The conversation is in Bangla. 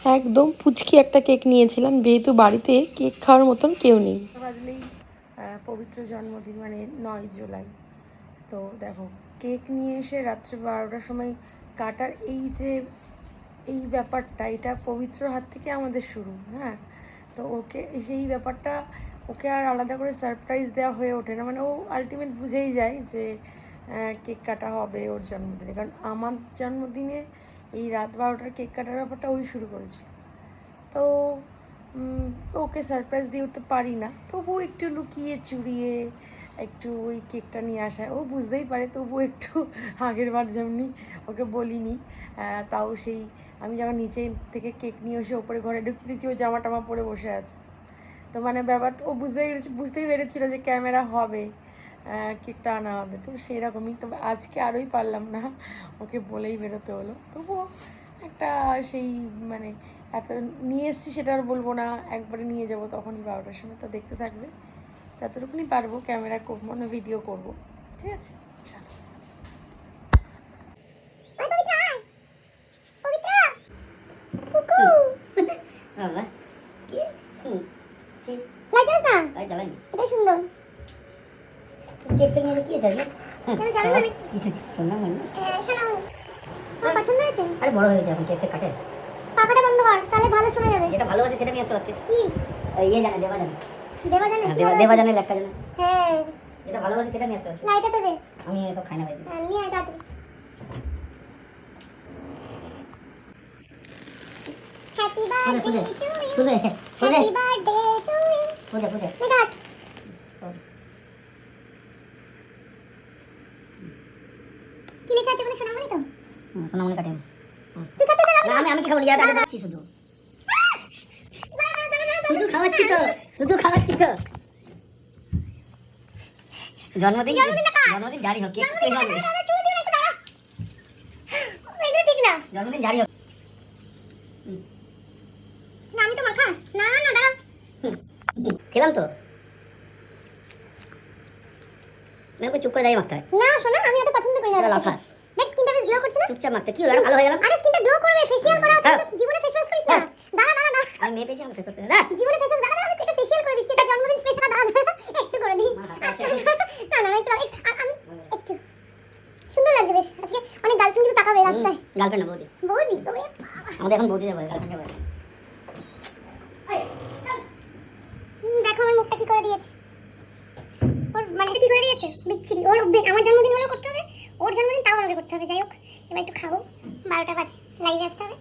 একদম পুচকি একটা কেক নিয়েছিলাম, যেহেতু বাড়িতে কেক খাওয়ার মতন কেউ নেই। বাজলেই পবিত্র জন্মদিন, মানে 9 জুলাই। তো দেখো, কেক নিয়ে এসে রাত্রে 12টার সময় কাটার এই ব্যাপারটা, এটা পবিত্র হাত থেকে আমাদের শুরু। হ্যাঁ, তো ওকে সেই ব্যাপারটা, ওকে আর আলাদা করে সারপ্রাইজ দেওয়া হয়ে ওঠে না। মানে ও আলটিমেট বুঝেই যায় যে কেক কাটা হবে ওর জন্মদিনে। কারণ আমার জন্মদিনে এই রাত 12টার কেক কাটার ব্যাপারটা ওই শুরু করেছিল। তো ওকে সারপ্রাইজ দিয়ে উঠতে পারি না, তবুও একটু লুকিয়ে চুরিয়ে একটু ওই কেকটা নিয়ে আসা। ও বুঝতেই পারে, তবুও একটু আগের বার যেমনি ওকে বলিনি, তাও সেই আমি যখন নিচে থেকে কেক নিয়ে এসে ওপরে ঘরে ঢুকতে দিচ্ছি, ও জামা টামা পরে বসে আছে। তো মানে ব্যাপারটা ও বুঝতেই পেরেছিল যে ক্যামেরা হবে, কেকটা আনা হবে। তো সেরকমই। তবে আজকে আরোই পারলাম না, ওকে বলেই বেরোতে হলো। তবুও একটা সেই মানে এত নিয়ে এসছি সেটা আর বলবো না, একবারে নিয়ে যাব তখনই 12টার সময়। তো দেখতে থাকবে, যতটুকুনি পারবো ক্যামেরা করবো না, ভিডিও করবো। ঠিক আছে, চলো। আরে বড় হয়েছে এখন, কেক কাটে। পাখাটা বন্ধ কর, তাহলে ভালো শোনা যাবে। যেটা ভালোবাসে সেটা নিয়ে আসতে পারতিস। কি ইয়ে জানে, দেবা জানে। দেবা জানে, দেবা জানে একটা জানে। হ্যাঁ, যেটা ভালোবাসে সেটা নিয়ে আসতে পারতিস। লাইটারটা দে। আমি এসব খাই না ভাই। নিয়ে আয় তাড়াতাড়ি। Happy birthday to you. Happy birthday to you. পুজো কাট। কি লেখা আছে বলে সোনামণি? তো সোনামণি কাটে। তুই কাটতে দে না। আমি কি খাবো? ইয়ার আগে বাচ্চি শুধু খাওয়াচ্ছি তো, জন্মদিন জারি হোক, কেক কে হবে? এটা ঠিক না, জন্মদিন জারি হোক। না আমি তো মাখা না দাঁড়া, খেলাম তো। মেরে চুপ করে দাঁড়িয়ে মাখতে হয় না। শোনা, আমি এত পছন্দ করি না। লাফাস নেক্সট স্কিনটা বেশ গ্লো করছে না? চুপচাপ মাখতে কি হলো? ভালো হয়ে গেলাম। আরে স্কিনটা গ্লো করবে, ফেশিয়াল করা আছে। জীবনে ফেস ওয়াশ করিস না। দাঁড়া আমি মেয়ে পেয়েছি, আমি ফেস ওয়াশ করি না। জীবনে ফেস ওয়াশ দাঁড়া, আমি একটু ফেশিয়াল করে দিচ্ছি। এটা জন্মদিন স্পেশাল। দাঁড়া একটু করে নি। না একটু আমি একটু সুন্দর লাগছে বেশ। আজকে অনেক গার্লফ্রেন্ড কিন্তু তাকাবে রাস্তায়। গার্লফ্রেন্ড না, বৌদি। ওরে বাবা, আমাদের এখন বৌদি যাবে, গার্লফ্রেন্ড যাবে। দেখো আমার মুখটা কি করে দিয়েছে। ওর মানে কি করে দিয়েছে বিচ্ছিরি। ওর অভ্যেস, আমার জন্মদিন হলেও করতে হবে, ওর জন্মদিন তাও আমাকে করতে হবে। যাই হোক, এবার একটু খাবো, 12টা বাজে, লাইভে আসতে হবে।